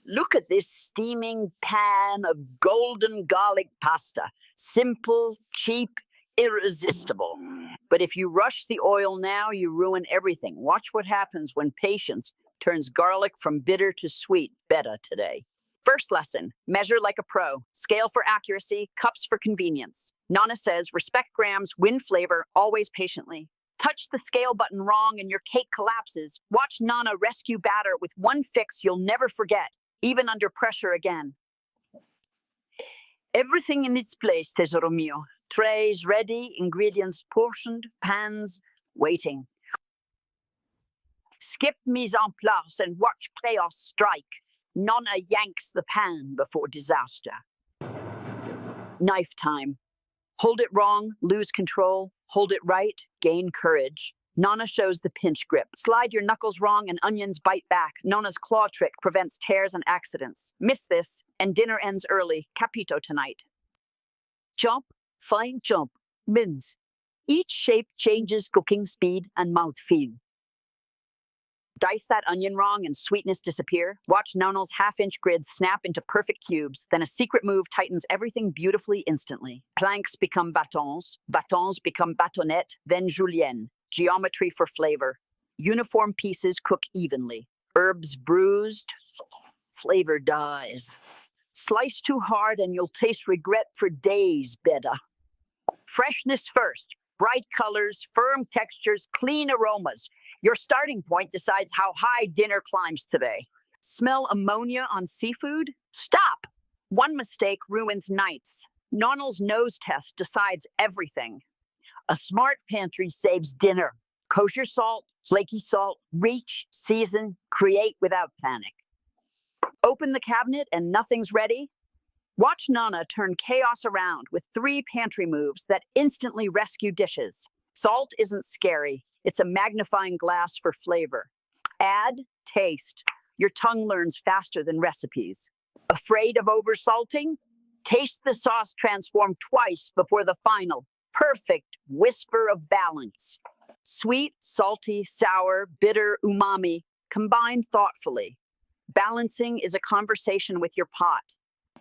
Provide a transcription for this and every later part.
Look at this steaming pan of golden garlic pasta. Simple, cheap, irresistible. But if you rush the oil now, you ruin everything. Watch what happens when patience turns garlic from bitter to sweet. Better today. First lesson, measure like a pro. Scale for accuracy, cups for convenience. Nonna says, respect grams, win flavor, always patiently. Touch the scale button wrong and your cake collapses. Watch Nonna rescue batter with one fix you'll never forget, even under pressure again. Everything in its place, tesoro mio. Trays ready, ingredients portioned, pans waiting. Skip mise en place and watch chaos strike. Nonna yanks the pan before disaster. Knife time. Hold it wrong, lose control. Hold it right, gain courage. Nonna shows the pinch grip. Slide your knuckles wrong and onions bite back. Nonna's claw trick prevents tears and accidents. Miss this, and dinner ends early. Capito tonight. Chop, fine chop, mince. Each shape changes cooking speed and mouthfeel. Dice that onion wrong and sweetness disappear. Watch Nonna's half-inch grid snap into perfect cubes. Then a secret move tightens everything beautifully instantly. Planks become batons, batons become bâtonnette, then julienne. Geometry for flavor. Uniform pieces cook evenly. Herbs bruised, flavor dies. Slice too hard and you'll taste regret for days, better. Freshness first. Bright colors, firm textures, clean aromas. Your starting point decides how high dinner climbs today. Smell ammonia on seafood? Stop! One mistake ruins nights. Nonna's nose test decides everything. A smart pantry saves dinner. Kosher salt, flaky salt, reach, season, create without panic. Open the cabinet and nothing's ready? Watch Nonna turn chaos around with 3 pantry moves that instantly rescue dishes. Salt isn't scary. It's a magnifying glass for flavor. Add, taste. Your tongue learns faster than recipes. Afraid of oversalting? Taste the sauce transform twice before the final. Perfect whisper of balance. Sweet, salty, sour, bitter, umami. Combine thoughtfully. Balancing is a conversation with your pot.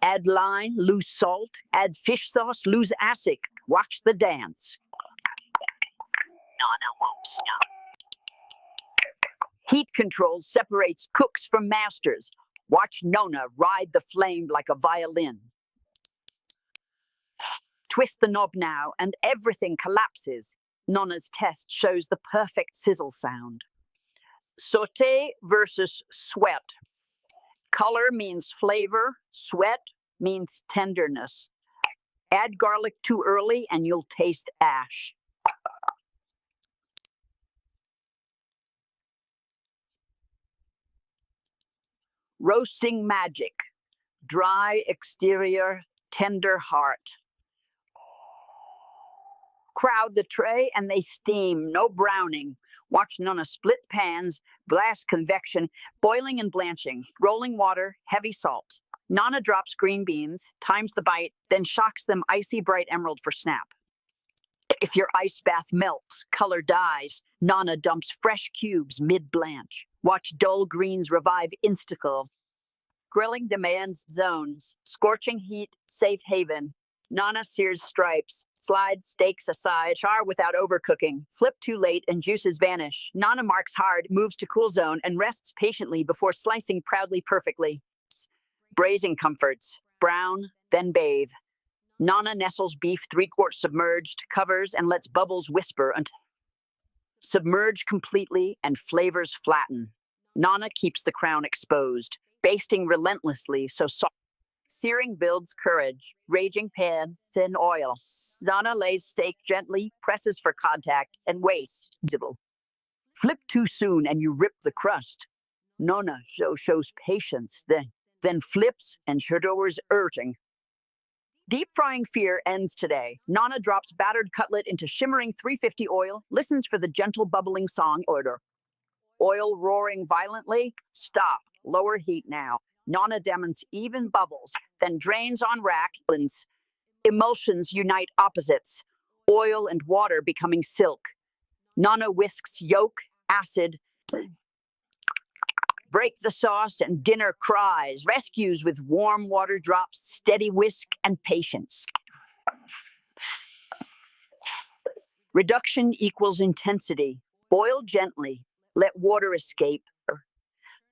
Add lime, lose salt. Add fish sauce, lose acid. Watch the dance. Nonna won't stop. Heat control separates cooks from masters. Watch Nonna ride the flame like a violin. Twist the knob now and everything collapses. Nonna's test shows the perfect sizzle sound. Sauté versus sweat. Color means flavor, sweat means tenderness. Add garlic too early and you'll taste ash. Roasting magic. Dry exterior, tender heart. Crowd the tray and they steam, no browning. Watch Nonna split pans, blast convection, boiling and blanching, rolling water, heavy salt. Nonna drops green beans, times the bite, then shocks them icy bright emerald for snap. If your ice bath melts, color dies, Nonna dumps fresh cubes mid-blanch. Watch dull greens revive instantly. Grilling demands zones. Scorching heat, safe haven. Nonna sears stripes. Slide steaks aside, char without overcooking. Flip too late and juices vanish. Nonna marks hard, moves to cool zone, and rests patiently before slicing proudly perfectly. Braising comforts. Brown, then bathe. Nonna nestles beef 3/4 submerged, covers, and lets bubbles whisper until submerge completely and flavors flatten. Nonna keeps the crown exposed, basting relentlessly so soft. Searing builds courage. Raging pan, thin oil. Nonna lays steak gently, presses for contact, and waits. Flip too soon and you rip the crust. Nonna shows patience, then flips and shadowers urging. Deep frying fear ends today. Nonna drops battered cutlet into shimmering 350 oil, listens for the gentle bubbling song order. Oil roaring violently? Stop. Lower heat now. Nonna demons even bubbles, then drains on rack. Emulsions unite opposites. Oil and water becoming silk. Nonna whisks yolk, acid, Break the sauce and dinner cries. Rescues with warm water drops, steady whisk, and patience. Reduction equals intensity. Boil gently. Let water escape.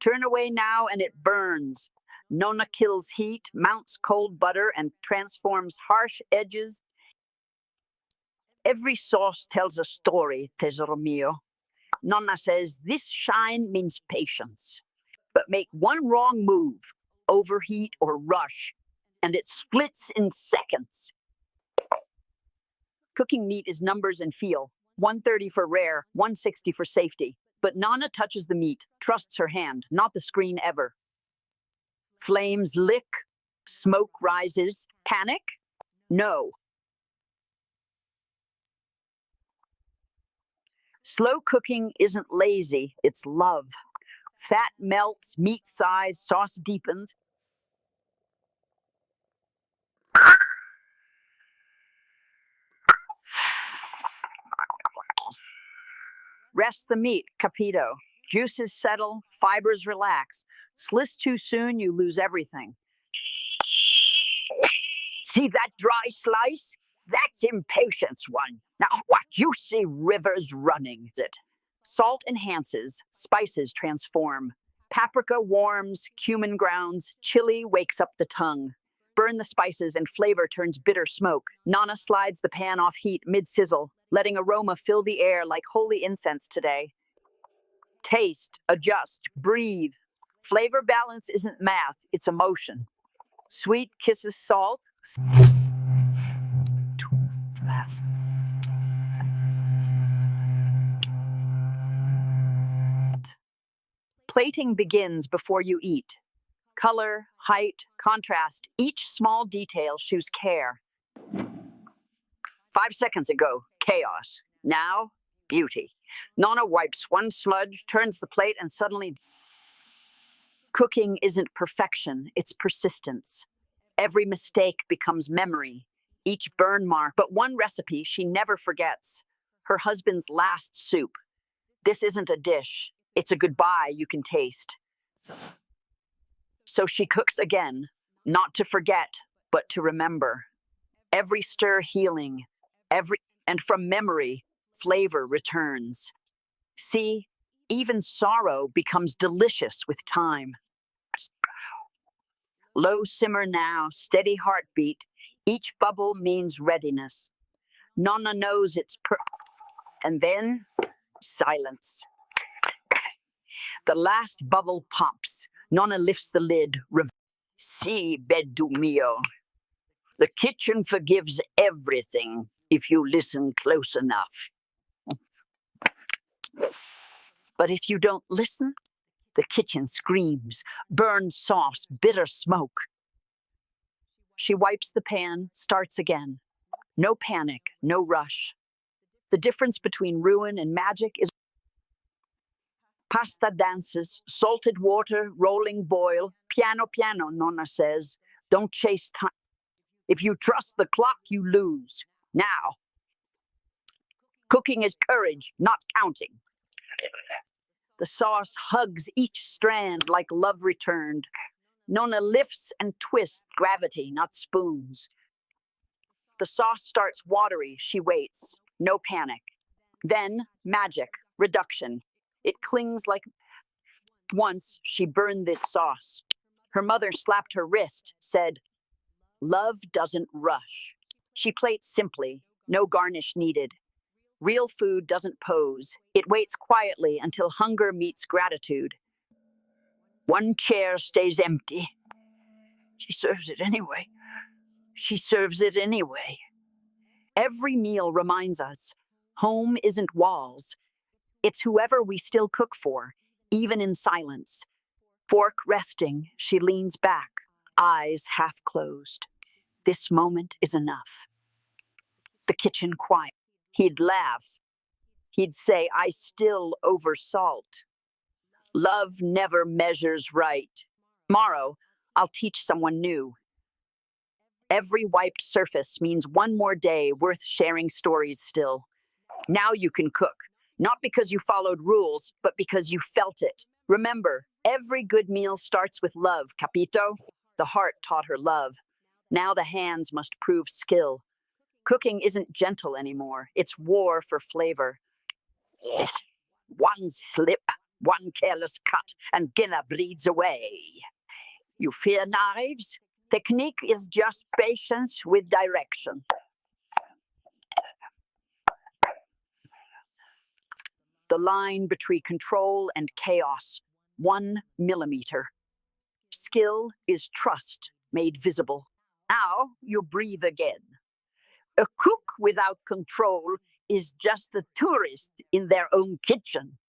Turn away now and it burns. Nonna kills heat, mounts cold butter, and transforms harsh edges. Every sauce tells a story, tesoro mio. Nonna says this shine means patience. But make one wrong move, overheat or rush, and it splits in seconds. Cooking meat is numbers and feel. 130 for rare, 160 for safety. But Nonna touches the meat, trusts her hand, not the screen ever. Flames lick, smoke rises. Panic? No. Slow cooking isn't lazy, it's love. Fat melts, meat sighs, sauce deepens. Rest the meat, capito. Juices settle, fibers relax. Slice too soon, you lose everything. See that dry slice? That's impatience one. Now what? You see rivers running. Salt enhances, spices transform. Paprika warms, cumin grounds, chili wakes up the tongue. Burn the spices and flavor turns bitter smoke. Nonna slides the pan off heat mid-sizzle, letting aroma fill the air like holy incense today. Taste, adjust, breathe. Flavor balance isn't math, it's emotion. Sweet kisses salt. Plating begins before you eat. Color, height, contrast, each small detail shows care. 5 seconds ago, chaos. Now, beauty. Nonna wipes one smudge, turns the plate, and suddenly... Cooking isn't perfection, it's persistence. Every mistake becomes memory, each burn mark. But one recipe she never forgets, her husband's last soup. This isn't a dish, it's a goodbye you can taste. So she cooks again, not to forget, but to remember. Every stir healing, and from memory, flavor returns. See, even sorrow becomes delicious with time. Low simmer now, steady heartbeat. Each bubble means readiness. Nonna knows and then, silence. The last bubble pops. Nonna lifts the lid. Si, beddu mio. The kitchen forgives everything if you listen close enough. But if you don't listen, the kitchen screams, burned sauce, bitter smoke. She wipes the pan, starts again. No panic, no rush. The difference between ruin and magic is pasta dances, salted water, rolling boil, piano piano, Nonna says. Don't chase time. If you trust the clock, you lose. Now, cooking is courage, not counting. The sauce hugs each strand like love returned. Nonna lifts and twists, gravity, not spoons. The sauce starts watery, she waits. No panic. Then, magic, reduction. It clings like... Once, she burned this sauce. Her mother slapped her wrist, said, "Love doesn't rush." She plates simply, no garnish needed. Real food doesn't pose. It waits quietly until hunger meets gratitude. One chair stays empty. She serves it anyway. She serves it anyway. Every meal reminds us, home isn't walls. It's whoever we still cook for, even in silence. Fork resting, she leans back, eyes half closed. This moment is enough. The kitchen quiet. He'd laugh. He'd say, "I still oversalt. Love never measures right. Tomorrow, I'll teach someone new." Every wiped surface means one more day worth sharing stories still. Now you can cook, not because you followed rules, but because you felt it. Remember, every good meal starts with love, capito? The heart taught her love. Now the hands must prove skill. Cooking isn't gentle anymore. It's war for flavor. One slip, one careless cut, and dinner bleeds away. You fear knives? Technique is just patience with direction. The line between control and chaos, 1 millimeter. Skill is trust made visible. Now you breathe again. A cook without control is just a tourist in their own kitchen.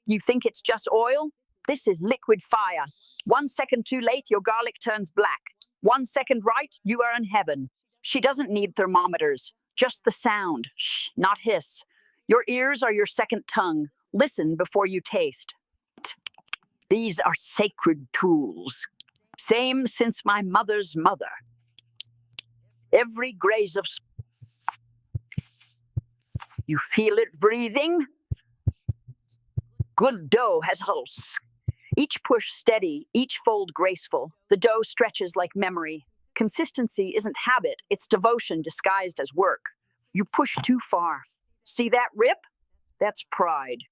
You think it's just oil? This is liquid fire. 1 second too late, your garlic turns black. 1 second right, you are in heaven. She doesn't need thermometers, just the sound. Shh, not hiss. Your ears are your second tongue. Listen before you taste. These are sacred tools. Same since my mother's mother. Every graze of... You feel it breathing? Good dough has hulls. Each push steady, each fold graceful. The dough stretches like memory. Consistency isn't habit, it's devotion disguised as work. You push too far. See that rip? That's pride.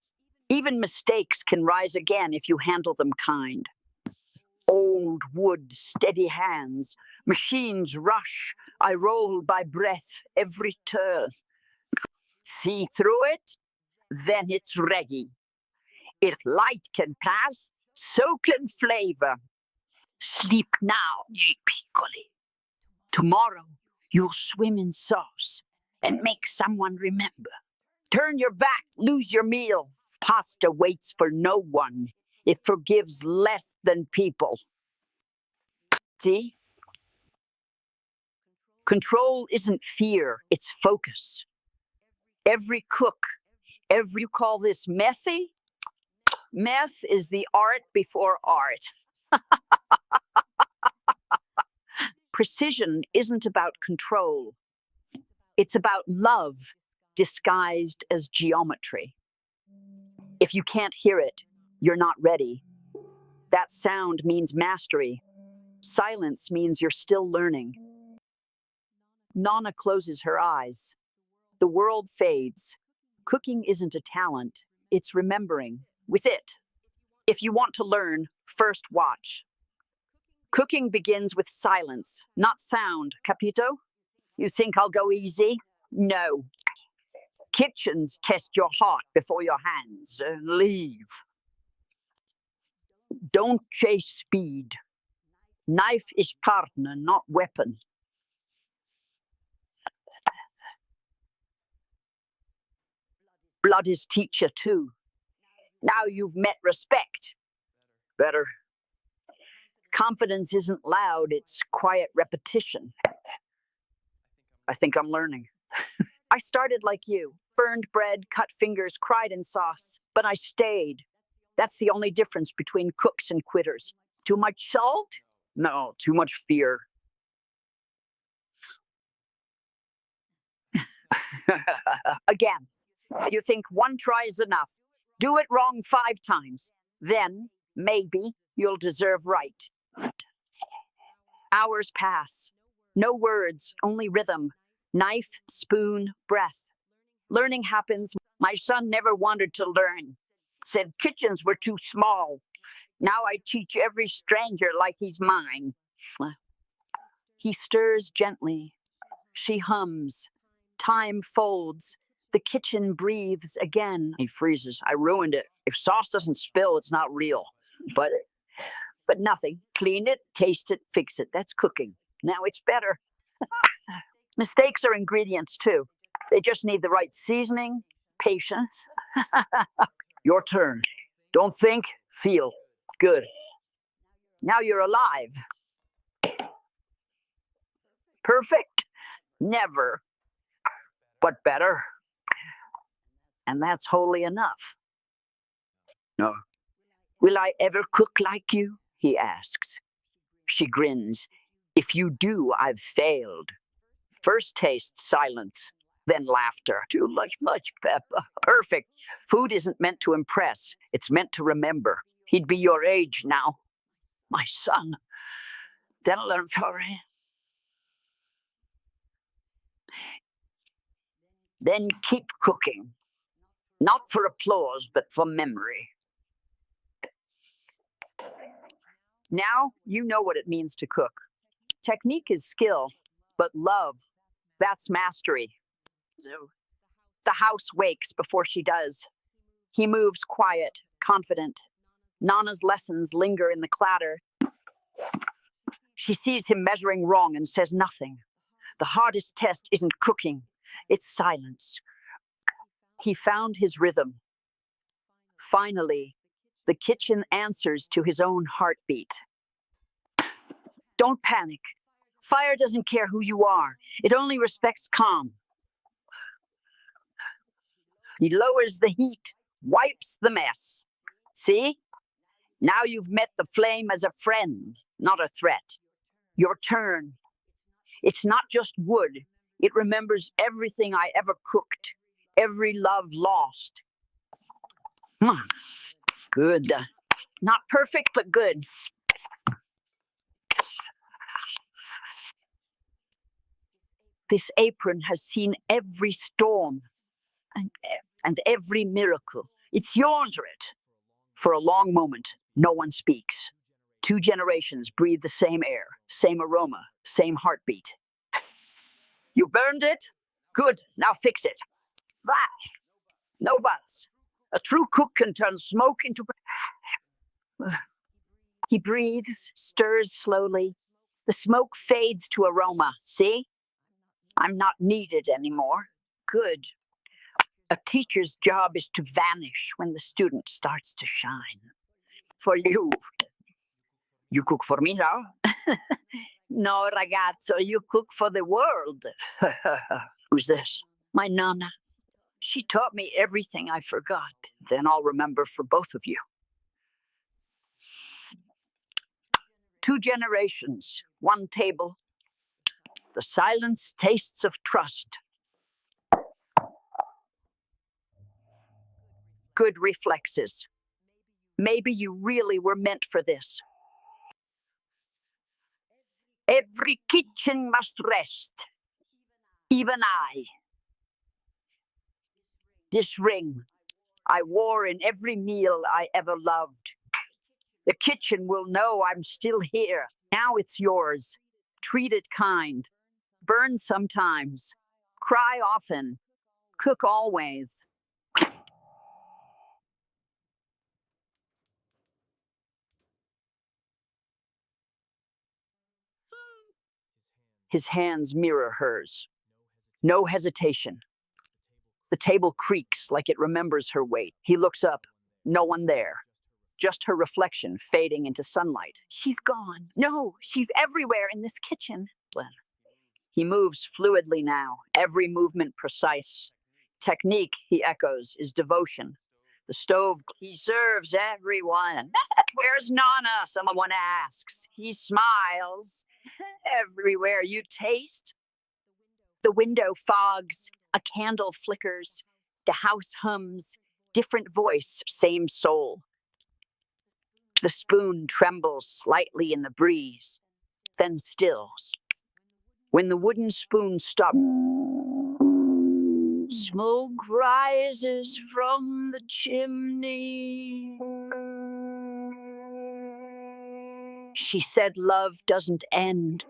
Even mistakes can rise again if you handle them kind. Old wood, steady hands. Machines rush. I roll by breath every turn. See through it? Then it's ready. If light can pass, so can flavor. Sleep now, ye piccoli. Tomorrow, you'll swim in sauce and make someone remember. Turn your back, lose your meal. Pasta waits for no one. It forgives less than people. See? Control isn't fear, it's focus. Every cook, you call this methy? Meth is the art before art. Precision isn't about control. It's about love disguised as geometry. If you can't hear it, you're not ready. That sound means mastery. Silence means you're still learning. Nonna closes her eyes. The world fades. Cooking isn't a talent, it's remembering. With it. If you want to learn, first watch. Cooking begins with silence, not sound, capito? You think I'll go easy? No. Kitchens test your heart before your hands. Leave. Don't chase speed. Knife is partner, not weapon. Blood is teacher too. Now you've met respect. Better. Confidence isn't loud, it's quiet repetition. I think I'm learning. I started like you. Burned bread, cut fingers, cried in sauce. But I stayed. That's the only difference between cooks and quitters. Too much salt? No, too much fear. Again, you think one try is enough. Do it wrong 5 times. Then, maybe, you'll deserve right. Hours pass. No words, only rhythm. Knife, spoon, breath. Learning happens. My son never wanted to learn. Said kitchens were too small. Now I teach every stranger like he's mine. He stirs gently. She hums. Time folds. The kitchen breathes again. He freezes. I ruined it. If sauce doesn't spill, it's not real. But nothing. Clean it, taste it, fix it. That's cooking. Now it's better. Mistakes are ingredients too. They just need the right seasoning, patience. Your turn. Don't think, feel. Good. Now you're alive. Perfect? Never. But better. And that's wholly enough. No. Will I ever cook like you? He asks. She grins. If you do, I've failed. First taste, silence, then laughter. Too much pepper. Perfect. Food isn't meant to impress. It's meant to remember. He'd be your age now. My son. Dental infirmary. Then keep cooking. Not for applause, but for memory. Now you know what it means to cook. Technique is skill, but love, that's mastery. So the house wakes before she does. He moves quiet, confident. Nonna's lessons linger in the clatter. She sees him measuring wrong and says nothing. The hardest test isn't cooking, it's silence. He found his rhythm. Finally, the kitchen answers to his own heartbeat. Don't panic. Fire doesn't care who you are. It only respects calm. He lowers the heat, wipes the mess. See? Now you've met the flame as a friend, not a threat. Your turn. It's not just wood. It remembers everything I ever cooked, every love lost. Good. Not perfect, but good. This apron has seen every storm and every miracle. It's yours, Rit. For a long moment, no one speaks. 2 generations breathe the same air, same aroma, same heartbeat. You burned it? Good, now fix it. Bah! No buts. A true cook can turn smoke into... He breathes, stirs slowly. The smoke fades to aroma, see? I'm not needed anymore. Good. A teacher's job is to vanish when the student starts to shine. For you. You cook for me now? No, ragazzo, you cook for the world. Who's this? My Nonna. She taught me everything I forgot. Then I'll remember for both of you. 2 generations, 1 table. The silence tastes of trust. Good reflexes. Maybe you really were meant for this. Every kitchen must rest. Even I. This ring I wore in every meal I ever loved. The kitchen will know I'm still here. Now it's yours. Treat it kind. Burn sometimes. Cry often. Cook always. His hands mirror hers. No hesitation. The table creaks like it remembers her weight. He looks up. No one there. Just her reflection fading into sunlight. She's gone. No, she's everywhere in this kitchen. He moves fluidly now, every movement precise. Technique, he echoes, is devotion. The stove, he serves everyone. Where's Nonna? Someone asks. He smiles. Everywhere you taste. The window fogs, a candle flickers, the house hums, different voice, same soul. The spoon trembles slightly in the breeze, then stills. When the wooden spoon stops, smoke rises from the chimney. She said love doesn't end,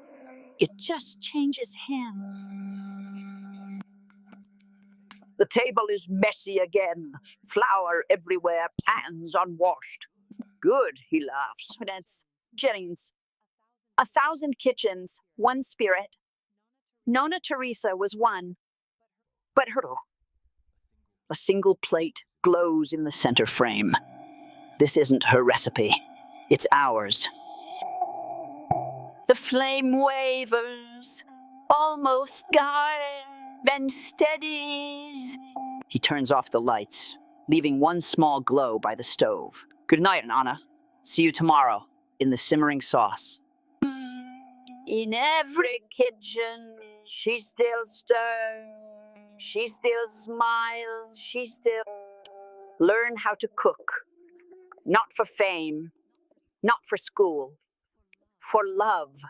it just changes him. The table is messy again, flour everywhere, pans unwashed. Good, he laughs. Jennings, 1,000 kitchens, 1 spirit. Nonna Teresa was one, but a single plate glows in the center frame. This isn't her recipe, it's ours. The flame wavers, almost got it, then steadies. He turns off the lights, leaving 1 small glow by the stove. Good night, Nonna. See you tomorrow in the simmering sauce. In every kitchen, she still stirs, she still smiles, she still... Learn how to cook. Not for fame, not for school, for love.